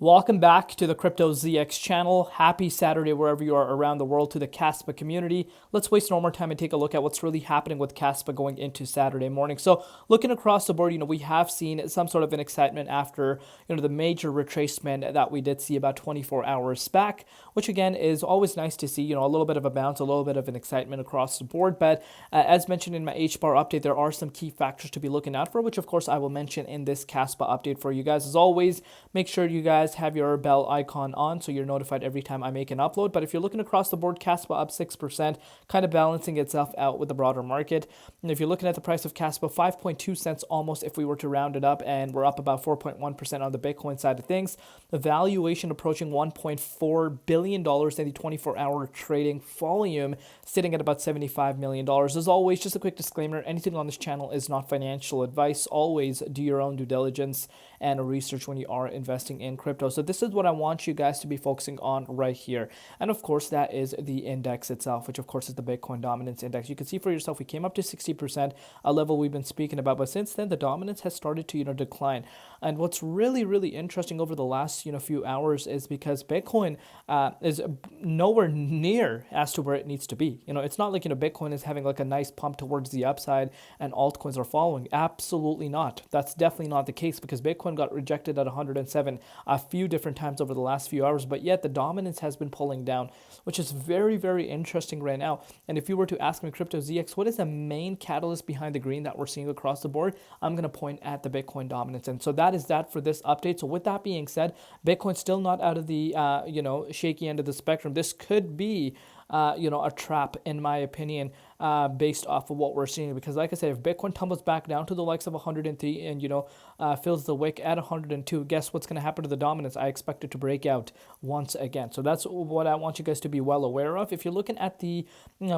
Welcome back to the Crypto ZX channel. Happy Saturday wherever you are around the world to the Kaspa community. Let's waste no more time and take a look at what's really happening with Kaspa going into Saturday morning. So looking across the board, we have seen some sort of an excitement after, the major retracement that we did see about 24 hours back, which again is always nice to see, a little bit of a bounce, a little bit of an excitement across the board. But as mentioned in my H-bar update, there are some key factors to be looking out for, which of course I will mention in this Kaspa update for you guys. As always, make sure you guys have your bell icon on so you're notified every time I make an upload. But if you're looking across the board, Kaspa up 6%, kind of balancing itself out with the broader market. And if you're looking at the price of Kaspa, 5.2 cents almost if we were to round it up, and we're up about 4.1% on the Bitcoin side of things. The valuation approaching $1.4 billion in the 24-hour trading volume, sitting at about $75 million. As always, just a quick disclaimer, anything on this channel is not financial advice. Always do your own due diligence and research when you are investing in crypto. So this is what I want you guys to be focusing on right here. And of course, that is the index itself, which of course is the Bitcoin dominance index. You can see for yourself, we came up to 60%, a level we've been speaking about, but since then the dominance has started to, decline. And what's really, really interesting over the last, few hours is because Bitcoin is nowhere near as to where it needs to be. It's not like, Bitcoin is having like a nice pump towards the upside and altcoins are following. Absolutely not. That's definitely not the case, because Bitcoin got rejected at 107 a few different times over the last few hours, but yet the dominance has been pulling down, which is very, very interesting right now. And if you were to ask me, Crypto ZX, what is the main catalyst behind the green that we're seeing across the board? I'm going to point at the Bitcoin dominance. And so that is that for this update. So with that being said, Bitcoin's still not out of the, shaky end of the spectrum. This could be a trap, in my opinion, based off of what we're seeing. Because like I said, if Bitcoin tumbles back down to the likes of 103 and, fills the wick at 102, guess what's going to happen to the dominance? I expect it to break out once again. So that's what I want you guys to be well aware of. If you're looking at the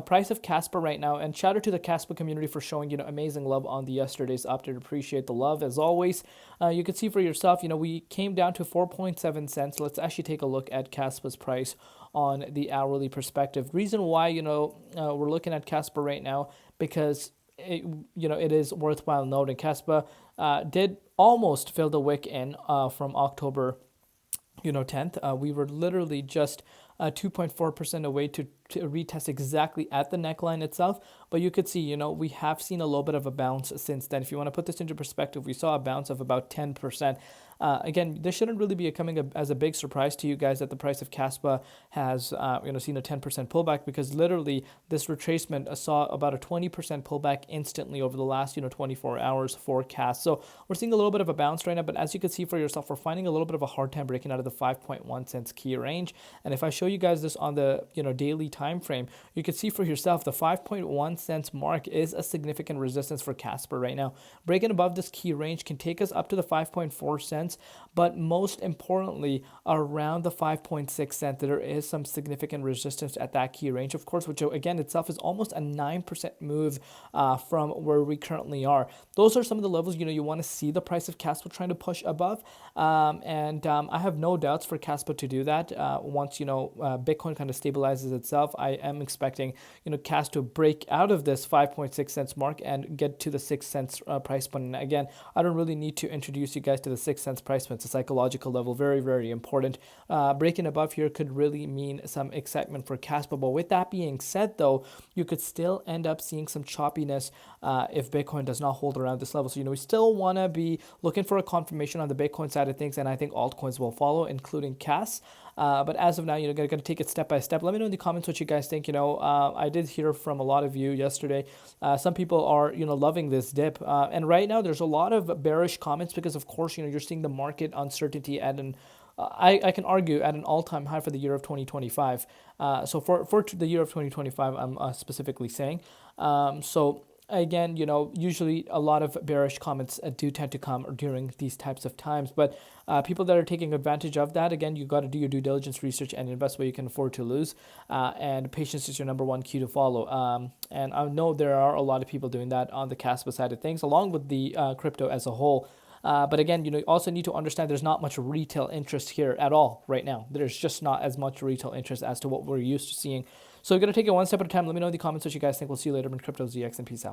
price of Kaspa right now, and shout out to the Kaspa community for showing, amazing love on the yesterday's update. Appreciate the love as always. You can see for yourself, we came down to 4.7 cents. Let's actually take a look at Kaspa's price on the hourly perspective. Reason why, we're looking at Kaspa right now, because it is worthwhile noting Kaspa did almost fill the wick in from October 10th. We were literally just 2.4% away to retest exactly at the neckline itself. But you could see, we have seen a little bit of a bounce since then. If you want to put this into perspective, we saw a bounce of about 10%. Again, this shouldn't really be coming as a big surprise to you guys that the price of Kaspa has, seen a 10% pullback, because literally this retracement saw about a 20% pullback instantly over the last, 24 hours forecast. So we're seeing a little bit of a bounce right now, but as you can see for yourself, we're finding a little bit of a hard time breaking out of the 5.1 cents key range. And if I show you guys this on the, daily time frame, you can see for yourself the 5.1 cents mark is a significant resistance for Kaspa right now. Breaking above this key range can take us up to the 5.4 cents, but most importantly, around the 5.6 cents, there is some significant resistance at that key range, of course, which again itself is almost a 9% move from where we currently are. Those are some of the levels, you want to see the price of Kaspa trying to push above. I have no doubts for Kaspa to do that once, Bitcoin kind of stabilizes itself. I am expecting, Kas to break out of this 5.6 cents mark and get to the 6 cents price point. And again, I don't really need to introduce you guys to the 6 cents price point. It's a psychological level, very, very important. Breaking above here could really mean some excitement for Kaspa. But with that being said, though, you could still end up seeing some choppiness if Bitcoin does not hold around this level. So, we still want to be looking for a confirmation on the Bitcoin side of things, and I think altcoins will follow, including Kas. But as of now, got to take it step by step. Let me know in the comments what you guys think. I did hear from a lot of you yesterday. Some people are, loving this dip. And right now, there's a lot of bearish comments because, of course, you're seeing the market uncertainty at an I can argue at an all-time high for the year of 2025. So for the year of 2025, I'm specifically saying. So again, usually a lot of bearish comments do tend to come during these types of times. But people that are taking advantage of that, again, you got to do your due diligence research and invest where you can afford to lose. And patience is your number one key to follow. And I know there are a lot of people doing that on the Kaspa side of things, along with the crypto as a whole. But again, you also need to understand there's not much retail interest here at all right now. There's just not as much retail interest as to what we're used to seeing. So we're going to take it one step at a time. Let me know in the comments what you guys think. We'll see you later in Crypto ZX, and peace out.